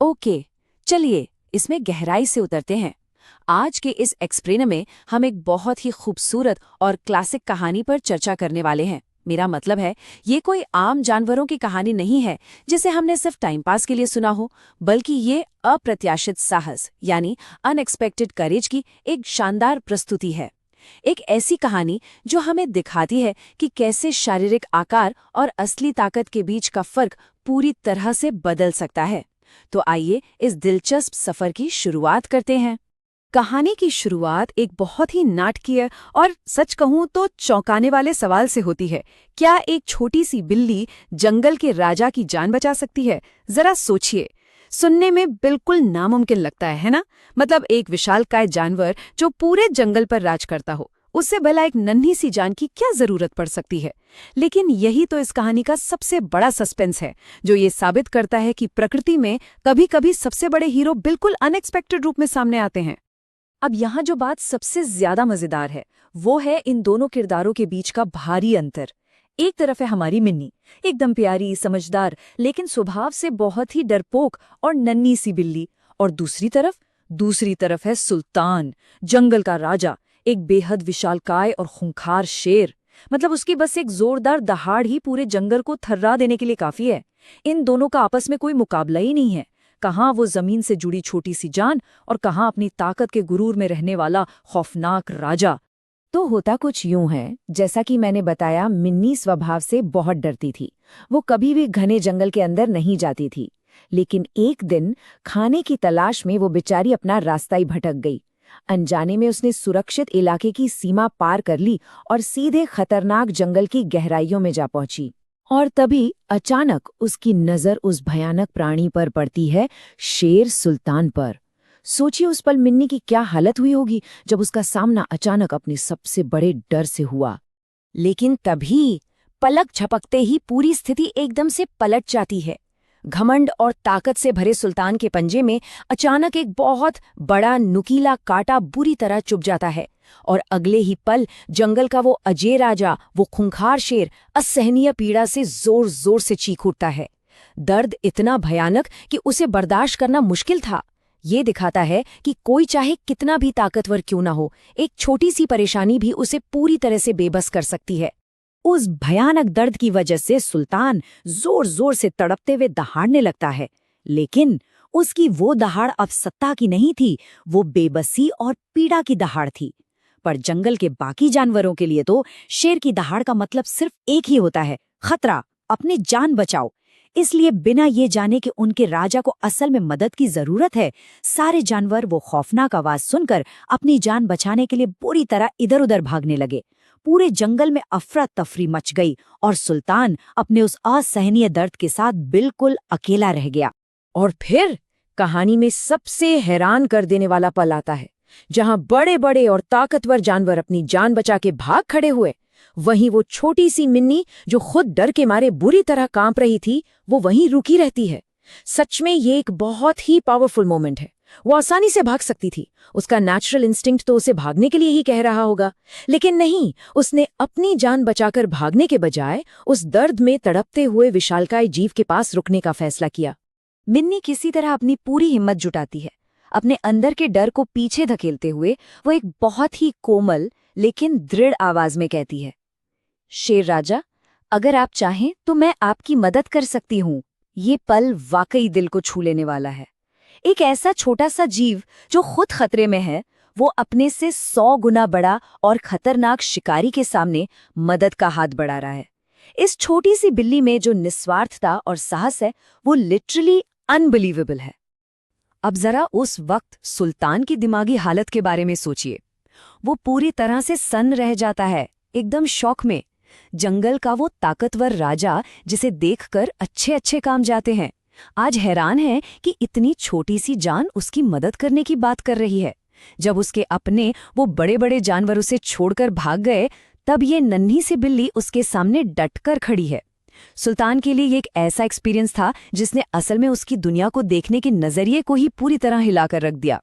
Okay, चलिए इसमें गहराई से उतरते हैं। आज के इस एक्सप्लेनर में हम एक बहुत ही खूबसूरत और क्लासिक कहानी पर चर्चा करने वाले हैं। मेरा मतलब है, ये कोई आम जानवरों की कहानी नहीं है जिसे हमने सिर्फ टाइम पास के लिए सुना हो, बल्कि ये अप्रत्याशित साहस यानी अनएक्सपेक्टेड करेज की एक शानदार प्रस्तुति है। एक ऐसी कहानी जो हमें दिखाती है कि कैसे शारीरिक आकार और असली ताकत के बीच का फर्क पूरी तरह से बदल सकता है। तो आइए इस दिलचस्प सफर की शुरुआत करते हैं। कहानी की शुरुआत एक बहुत ही नाटकीय और सच कहूं तो चौंकाने वाले सवाल से होती है। क्या एक छोटी सी बिल्ली जंगल के राजा की जान बचा सकती है? जरा सोचिए। सुनने में बिल्कुल नामुमकिन लगता है ना? मतलब एक विशालकाय जानवर जो पूरे जंगल पर राज करता हो, उससे भला एक नन्ही सी जान की क्या जरूरत पड़ सकती है? लेकिन यही तो इस कहानी का सबसे बड़ा सस्पेंस है, जो ये साबित करता है कि प्रकृति में कभी-कभी सबसे बड़े हीरो बिल्कुल अनएक्सपेक्टेड रूप में सामने आते हैं। अब यहाँ जो बात सबसे ज्यादा मजेदार है, वो है इन दोनों किरदारों के बीच का भारी अंतर। एक तरफ है हमारी मिन्नी, एकदम प्यारी, समझदार, लेकिन स्वभाव से बहुत ही डरपोक और नन्ही सी बिल्ली। और दूसरी तरफ है सुल्तान, जंगल का राजा, एक बेहद विशालकाय और खूंखार शेर। मतलब उसकी बस एक जोरदार दहाड़ ही पूरे जंगल को थर्रा देने के लिए काफी है। इन दोनों का आपस में कोई मुकाबला ही नहीं है। कहाँ वो जमीन से जुड़ी छोटी सी जान और कहाँ अपनी ताकत के गुरूर में रहने वाला खौफनाक राजा। तो होता कुछ यूं है, जैसा कि मैंने बताया, मिन्नी स्वभाव से बहुत डरती थी। वो कभी भी घने जंगल के अंदर नहीं जाती थी। लेकिन एक दिन खाने की तलाश में वो बेचारी अपना रास्ता ही भटक गई। अनजाने में उसने सुरक्षित इलाके की सीमा पार कर ली और सीधे खतरनाक जंगल की गहराइयों में जा पहुंची। और तभी अचानक उसकी नजर उस भयानक प्राणी पर पड़ती है, शेर सुल्तान पर। सोचिए उस पल मिन्नी की क्या हालत हुई होगी जब उसका सामना अचानक अपने सबसे बड़े डर से हुआ। लेकिन तभी पलक झपकते ही पूरी स्थिति एकदम से पलट जाती है। घमंड और ताकत से भरे सुल्तान के पंजे में अचानक एक बहुत बड़ा नुकीला कांटा बुरी तरह चुभ जाता है और अगले ही पल जंगल का वो अजय राजा, वो खूंखार शेर, असहनीय पीड़ा से जोर जोर से चीख उठता है। दर्द इतना भयानक कि उसे बर्दाश्त करना मुश्किल था। ये दिखाता है कि कोई चाहे कितना भी ताकतवर क्यों ना हो, एक छोटी सी परेशानी भी उसे पूरी तरह से बेबस कर सकती है। उस भयानक दर्द की वजह से सुल्तान जोर जोर से तड़पते हुए दहाड़ने लगता है। लेकिन उसकी वो दहाड़ अब सत्ता की नहीं थी, वो बेबसी और पीड़ा की दहाड़ थी। पर जंगल के बाकी जानवरों के लिए तो शेर की दहाड़ का मतलब सिर्फ एक ही होता है, खतरा, अपनी जान बचाओ। इसलिए बिना ये जाने कि उनके राजा को असल में मदद की जरूरत है, सारे जानवर वो खौफनाक आवाज सुनकर अपनी जान बचाने के लिए बुरी तरह इधर उधर भागने लगे। पूरे जंगल में अफरा तफरी मच गई और सुल्तान अपने उस असहनीय दर्द के साथ बिल्कुल अकेला रह गया। और फिर कहानी में सबसे हैरान कर देने वाला पल आता है, जहां बड़े बड़े और ताकतवर जानवर अपनी जान बचा के भाग खड़े हुए, वहीं वो छोटी सी मिन्नी जो खुद डर के मारे बुरी तरह कांप रही थी, वो वहीं रुकी रहती है। सच में ये एक बहुत ही पावरफुल मोमेंट है। वो आसानी से भाग सकती थी, उसका नेचुरल इंस्टिंक्ट तो उसे भागने के लिए ही कह रहा होगा, लेकिन नहीं, उसने अपनी जान बचाकर भागने के बजाय उस दर्द में तड़पते हुए विशालकाय जीव के पास रुकने का फैसला किया। मिन्नी किसी तरह अपनी पूरी हिम्मत जुटाती है। अपने अंदर के डर को पीछे धकेलते हुए वो एक बहुत ही कोमल लेकिन दृढ़ आवाज में कहती है, शेर राजा, अगर आप चाहें तो मैं आपकी मदद कर सकती हूँ। ये पल वाकई दिल को छू लेने वाला है। एक ऐसा छोटा सा जीव जो खुद खतरे में है, वो अपने से 100 गुना बड़ा और खतरनाक शिकारी के सामने मदद का हाथ बढ़ा रहा है। इस छोटी सी बिल्ली में जो निस्वार्थता और साहस है, वो लिटरली अनबिलीवेबल है। अब जरा उस वक्त सुल्तान की दिमागी हालत के बारे में सोचिए। वो पूरी तरह से सन्न रह जाता है, एकदम शॉक में। जंगल का वो ताकतवर राजा जिसे देखकर अच्छे अच्छे काम जाते हैं, आज हैरान है कि इतनी छोटी सी जान उसकी मदद करने की बात कर रही है। जब उसके अपने वो बड़े बड़े जानवर उसे छोड़कर भाग गए, तब ये नन्ही सी बिल्ली उसके सामने डटकर खड़ी है। सुल्तान के लिए ये एक ऐसा एक्सपीरियंस था जिसने असल में उसकी दुनिया को देखने के नजरिए को ही पूरी तरह हिलाकर रख दिया।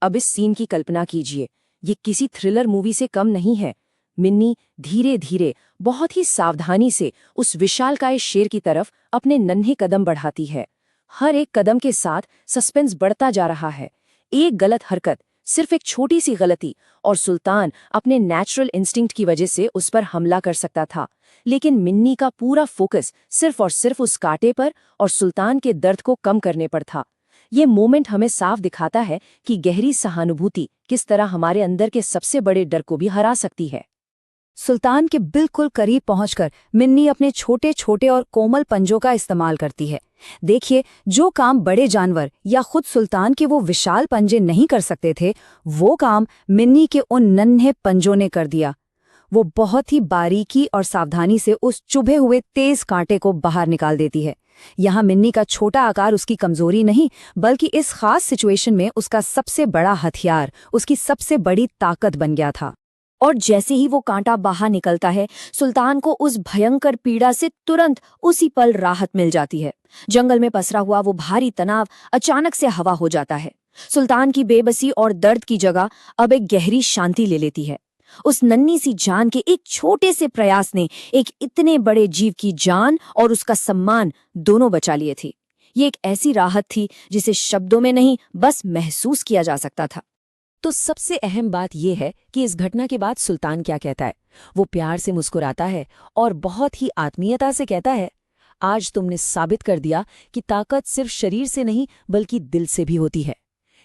अब इस सीन की कल्पना कीजिए, ये किसी थ्रिलर मूवी से कम नहीं है। मिन्नी धीरे धीरे, बहुत ही सावधानी से उस विशालकाय शेर की तरफ अपने नन्हे कदम बढ़ाती है। हर एक कदम के साथ सस्पेंस बढ़ता जा रहा है। एक गलत हरकत, सिर्फ एक छोटी सी गलती, और सुल्तान अपने नेचुरल इंस्टिंक्ट की वजह से उस पर हमला कर सकता था। लेकिन मिन्नी का पूरा फोकस सिर्फ और सिर्फ उस कांटे पर और सुल्तान के दर्द को कम करने पर था। ये मोमेंट हमें साफ दिखाता है कि गहरी सहानुभूति किस तरह हमारे अंदर के सबसे बड़े डर को भी हरा सकती है। सुल्तान के बिल्कुल करीब पहुंचकर मिन्नी अपने छोटे छोटे और कोमल पंजों का इस्तेमाल करती है। देखिए, जो काम बड़े जानवर या खुद सुल्तान के वो विशाल पंजे नहीं कर सकते थे, वो काम मिन्नी के उन नन्हे पंजों ने कर दिया। वो बहुत ही बारीकी और सावधानी से उस चुभे हुए तेज कांटे को बाहर निकाल देती है। यहाँ मिन्नी का छोटा आकार उसकी कमजोरी नहीं, बल्कि इस खास सिचुएशन में उसका सबसे बड़ा हथियार, उसकी सबसे बड़ी ताकत बन गया था। और जैसे ही वो कांटा बाहर निकलता है, सुल्तान को उस भयंकर पीड़ा से तुरंत उसी पल राहत मिल जाती है। जंगल में पसरा हुआ वो भारी तनाव अचानक से हवा हो जाता है। सुल्तान की बेबसी और दर्द की जगह अब एक गहरी शांति ले लेती है। उस नन्ही सी जान के एक छोटे से प्रयास ने एक इतने बड़े जीव की जान और उसका सम्मान दोनों बचा लिए थे। ये एक ऐसी राहत थी जिसे शब्दों में नहीं, बस महसूस किया जा सकता था। तो सबसे अहम बात यह है कि इस घटना के बाद सुल्तान क्या कहता है। वो प्यार से मुस्कुराता है और बहुत ही आत्मीयता से कहता है, आज तुमने साबित कर दिया कि ताकत सिर्फ शरीर से नहीं बल्कि दिल से भी होती है।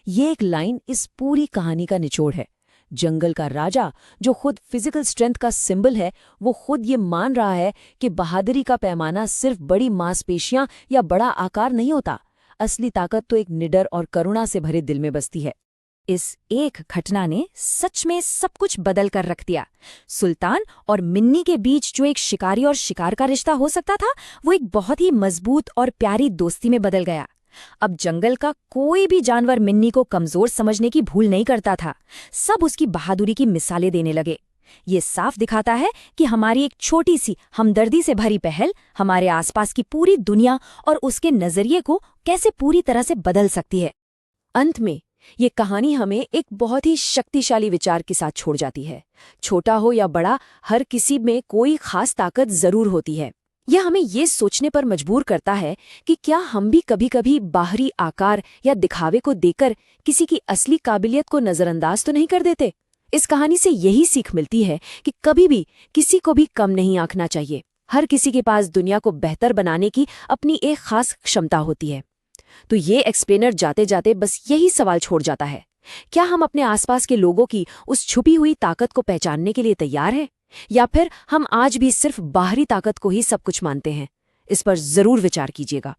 ये एक लाइन इस पूरी कहानी का निचोड़ है। जंगल का राजा, जो खुद फिजिकल स्ट्रेंथ का सिंबल है, वो खुद ये मान रहा है कि बहादुरी का पैमाना सिर्फ बड़ी मांसपेशियां या बड़ा आकार नहीं होता। असली ताकत तो एक निडर और करुणा से भरे दिल में बसती है। इस एक घटना ने सच में सब कुछ बदल कर रख दिया। सुल्तान और मिन्नी के बीच जो एक शिकारी और शिकार का रिश्ता हो सकता था, वो एक बहुत ही मजबूत और प्यारी दोस्ती में बदल गया। अब जंगल का कोई भी जानवर मिन्नी को कमजोर समझने की भूल नहीं करता था। सब उसकी बहादुरी की मिसालें देने लगे। ये साफ दिखाता है कि हमारी एक छोटी सी हमदर्दी से भरी पहल हमारे आसपास की पूरी दुनिया और उसके नजरिए को कैसे पूरी तरह से बदल सकती है। अंत में ये कहानी हमें एक बहुत ही शक्तिशाली विचार के साथ छोड़ जाती है। छोटा हो या बड़ा, हर किसी में कोई खास ताकत जरूर होती है। यह हमें ये सोचने पर मजबूर करता है कि क्या हम भी कभी-कभी बाहरी आकार या दिखावे को देकर किसी की असली काबिलियत को नजरअंदाज तो नहीं कर देते। इस कहानी से यही सीख मिलती है कि कभी भी किसी को भी कम नहीं आंकना चाहिए। हर किसी के पास दुनिया को बेहतर बनाने की अपनी एक खास क्षमता होती है। तो ये एक्सप्लेनर जाते जाते बस यही सवाल छोड़ जाता है, क्या हम अपने आसपास के लोगों की उस छुपी हुई ताकत को पहचानने के लिए तैयार हैं, या फिर हम आज भी सिर्फ बाहरी ताकत को ही सब कुछ मानते हैं? इस पर जरूर विचार कीजिएगा।